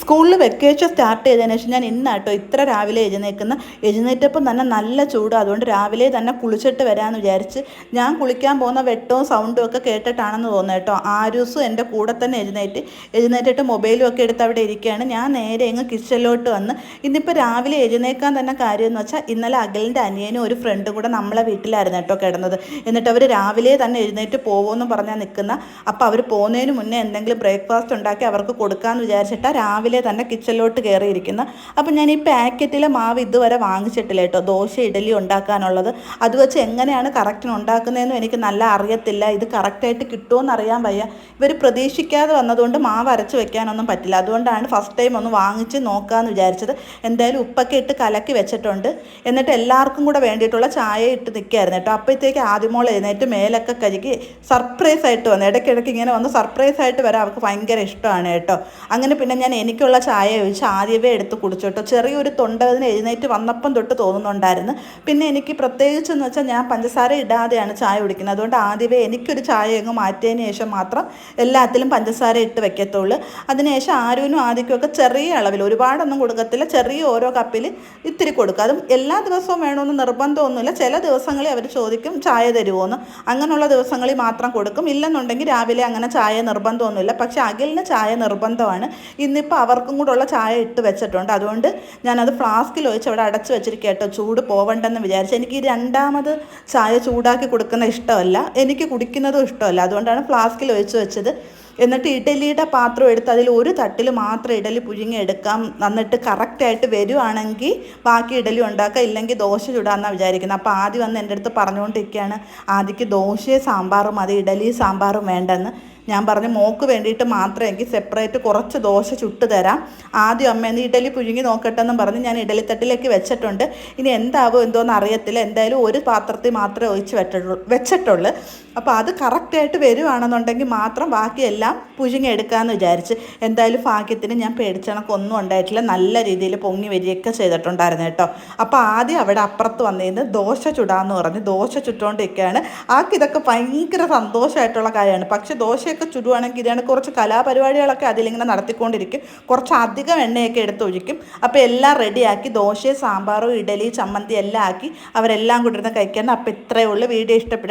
സ്കൂളിൽ vacation start ചെയ്തതിന് ശേഷം ഞാൻ ഇന്നാട്ടോ ഇത്ര രാവിലെ എഴുന്നേറ്റപ്പം തന്നെ നല്ല ചൂട്. അതുകൊണ്ട് രാവിലെ തന്നെ കുളിച്ചിട്ട് വരാമെന്ന് വിചാരിച്ച് ഞാൻ കുളിക്കാൻ പോകുന്ന വെട്ടവും സൗണ്ടും ഒക്കെ കേട്ടിട്ടാണെന്ന് തോന്നുന്നു കേട്ടോ. ആരൂസും എൻ്റെ കൂടെ തന്നെ എഴുന്നേറ്റിട്ട് മൊബൈലും ഒക്കെ എടുത്ത് അവിടെ ഇരിക്കുകയാണ്. ഞാൻ നേരെ ഇങ്ങ് കിച്ചണിലോട്ട് വന്ന് ഇന്നിപ്പോൾ രാവിലെ എഴുന്നേക്കാൻ തന്നെ കാര്യമെന്ന് വെച്ചാൽ ഇന്നലെ അഖിലിൻ്റെ അനിയനും ഒരു ഫ്രണ്ടും കൂടെ നമ്മളെ വീട്ടിലായിരുന്നു കേട്ടോ കിടന്നത്. എന്നിട്ട് അവർ രാവിലെ തന്നെ എഴുന്നേറ്റ് പോകുമെന്ന് പറഞ്ഞാൽ നിൽക്കുന്ന. അപ്പോൾ അവർ പോകുന്നതിന് മുന്നേ എന്തെങ്കിലും ബ്രേക്ക്ഫാസ്റ്റ് ഉണ്ടാക്കി അവർക്ക് കൊടുക്കാമെന്ന് വിചാരിച്ചിട്ടാണ് രാവിലെ തന്നെ കിച്ചണിലോട്ട് കയറിയിരിക്കുന്നത്. അപ്പം ഞാൻ ഈ പാക്കറ്റിലെ മാവ് ഇതുവരെ വാങ്ങിച്ചിട്ടില്ല കേട്ടോ, ദോശ ഇഡലി ഉണ്ടാക്കാനുള്ളത്. അത് വെച്ച് എങ്ങനെയാണ് കറക്റ്റിന് ഉണ്ടാക്കുന്നതെന്നും എനിക്ക് നല്ല അറിയത്തില്ല. ഇത് കറക്റ്റായിട്ട് കിട്ടുമോയെന്ന് അറിയാൻ വയ്യ. ഇവർ പ്രതീക്ഷിക്കാതെ വന്നതുകൊണ്ട് മാവ് അരച്ച് വെക്കാനൊന്നും പറ്റില്ല. അതുകൊണ്ടാണ് ഫസ്റ്റ് ടൈം ഒന്ന് വാങ്ങിച്ച് നോക്കാമെന്ന് വിചാരിച്ചത്. എന്തായാലും ഉപ്പൊക്കെ ഇട്ട് കലക്കി വെച്ചിട്ടുണ്ട്. എന്നിട്ട് എല്ലാവർക്കും കൂടെ വേണ്ടിയിട്ടുള്ള ചായ ഇട്ട് നിൽക്കുകയായിരുന്നു കേട്ടോ. അപ്പോഴത്തേക്ക് ആദ്യമോൾ എഴുന്നേറ്റ് മേലൊക്കെ കഴുകി സർപ്രൈസായിട്ട് വന്നു. ഇടയ്ക്കിടയ്ക്ക് ഇങ്ങനെ വന്ന് സർപ്രൈസായിട്ട് വരാൻ അവർക്ക് ഭയങ്കര ഇഷ്ടമാണ് കേട്ടോ. അങ്ങനെ പിന്നെ ഞാൻ എനിക്കുള്ള ചായ ഒഴിച്ച് ആദ്യമേ എടുത്ത് കുടിച്ചു കേട്ടോ. ചെറിയൊരു തൊണ്ടവേദന എഴുന്നേറ്റ് വന്നപ്പം തൊട്ട് തോന്നുന്നുണ്ടായിരുന്നു. പിന്നെ എനിക്ക് പ്രത്യേകിച്ചെന്ന് വെച്ചാൽ ഞാൻ പഞ്ചസാര ഇടാതെയാണ് ചായ കുടിക്കുന്നത്. അതുകൊണ്ട് ആദ്യമേ എനിക്കൊരു ചായ അങ്ങ് മാറ്റിയതിന് ശേഷം മാത്രം എല്ലാത്തിലും പഞ്ചസാര ഇട്ട് വെക്കത്തുള്ളൂ. അതിനുശേഷം ആരുവിനും ആദ്യമൊക്കെ ചെറിയ അളവിൽ, ഒരുപാടൊന്നും കൊടുക്കത്തില്ല, ചെറിയ ഓരോ കപ്പിൽ ഇത്തിരി കൊടുക്കും. അതും എല്ലാ ദിവസവും വേണമെന്ന് നിർബന്ധമൊന്നുമില്ല. ചില ദിവസങ്ങളിൽ അവർ ചോദിക്കും ചായ തരുമോയെന്ന്. അങ്ങനെയുള്ള ദിവസങ്ങളിൽ മാത്രം കൊടുക്കും. ഇല്ലെന്നുണ്ടെങ്കിൽ രാവിലെ അങ്ങനെ ചായ നിർബന്ധമൊന്നുമില്ല. പക്ഷേ അഖിലിന് ചായ നിർബന്ധമാണ്. ഇന്നിപ്പോൾ അവർക്കും കൂടെ ഉള്ള ചായ ഇട്ട് വെച്ചിട്ടുണ്ട്. അതുകൊണ്ട് ഞാനത് ഫ്ലാസ്കിൽ ഒഴിച്ച് അവിടെ അടച്ച് വെച്ചിരിക്കുക കേട്ടോ, ചൂട് പോവണ്ടെന്ന് വിചാരിച്ച്. എനിക്ക് ഈ രണ്ടാമത് ചായ ചൂടാക്കി കൊടുക്കുന്ന ഇഷ്ടമല്ല, എനിക്ക് കുടിക്കുന്നതും ഇഷ്ടമല്ല. അതുകൊണ്ടാണ് ഫ്ലാസ്കിൽ ഒഴിച്ച് വെച്ചത്. എന്നിട്ട് ഇഡലിയുടെ പാത്രം എടുത്ത് അതിൽ ഒരു തട്ടിൽ മാത്രം ഇഡലി പുഴുങ്ങി എടുക്കാം. എന്നിട്ട് കറക്റ്റായിട്ട് വരുവാണെങ്കിൽ ബാക്കി ഇഡലി ഉണ്ടാക്കാം, ഇല്ലെങ്കിൽ ദോശ ചുടാമെന്നാണ് വിചാരിക്കുന്നത്. അപ്പോൾ ആദ്യം വന്ന് എൻ്റെ അടുത്ത് പറഞ്ഞുകൊണ്ടിരിക്കുകയാണ്, ആദ്യക്ക് ദോശയും സാമ്പാറും മതി, ഇഡലിയും സാമ്പാറും വേണ്ടെന്ന്. ഞാൻ പറഞ്ഞു മോക്ക് വേണ്ടിയിട്ട് മാത്രം എനിക്ക് സെപ്പറേറ്റ് കുറച്ച് ദോശ ചുട്ട് തരാം, ആദ്യം അമ്മ എന്ന് ഇഡലി പുഴുങ്ങി നോക്കട്ടെ എന്നും പറഞ്ഞ് ഞാൻ ഇഡലിത്തട്ടിലേക്ക് വെച്ചിട്ടുണ്ട്. ഇനി എന്താവും എന്തോന്ന് അറിയത്തില്ല. എന്തായാലും ഒരു പാത്രത്തിൽ മാത്രമേ ഒഴിച്ച് വെച്ചിട്ടുള്ളൂ. അപ്പോൾ അത് കറക്റ്റായിട്ട് വരുവാണെന്നുണ്ടെങ്കിൽ മാത്രം ബാക്കിയെല്ലാം പുഴുങ്ങി എടുക്കാമെന്ന് വിചാരിച്ച്. എന്തായാലും ഭാഗ്യത്തിന് ഞാൻ പേടിച്ചണക്കൊന്നും ഉണ്ടായിട്ടില്ല, നല്ല രീതിയിൽ പൊങ്ങി വരികയൊക്കെ ചെയ്തിട്ടുണ്ടായിരുന്നു കേട്ടോ. അപ്പോൾ ആദ്യം അവിടെ അപ്പുറത്ത് വന്നിരുന്ന് ദോശ ചുടാമെന്ന് പറഞ്ഞ് ദോശ ചുട്ടുകൊണ്ടിരിക്കുകയാണ്. ഇതൊക്കെ ഭയങ്കര സന്തോഷമായിട്ടുള്ള കാര്യമാണ്. പക്ഷേ ദോശയൊക്കെ ചുടുവാണെങ്കിൽ ഇതാണ് കുറച്ച് കലാപരിപാടികളൊക്കെ അതിലിങ്ങനെ നടത്തിക്കൊണ്ടിരിക്കും. കുറച്ച് അധികം എണ്ണയൊക്കെ എടുത്ത് ഒഴിക്കും. അപ്പോൾ എല്ലാം റെഡിയാക്കി ദോശയും സാമ്പാറും ഇഡലി ചമ്മന്തി എല്ലാം ആക്കി അവരെല്ലാം കൂടി ഇരുന്ന് കഴിക്കണം. അപ്പോൾ ഇത്രയേ ഉള്ളൂ. വീഡിയോ ഇഷ്ടപ്പെട്ടു.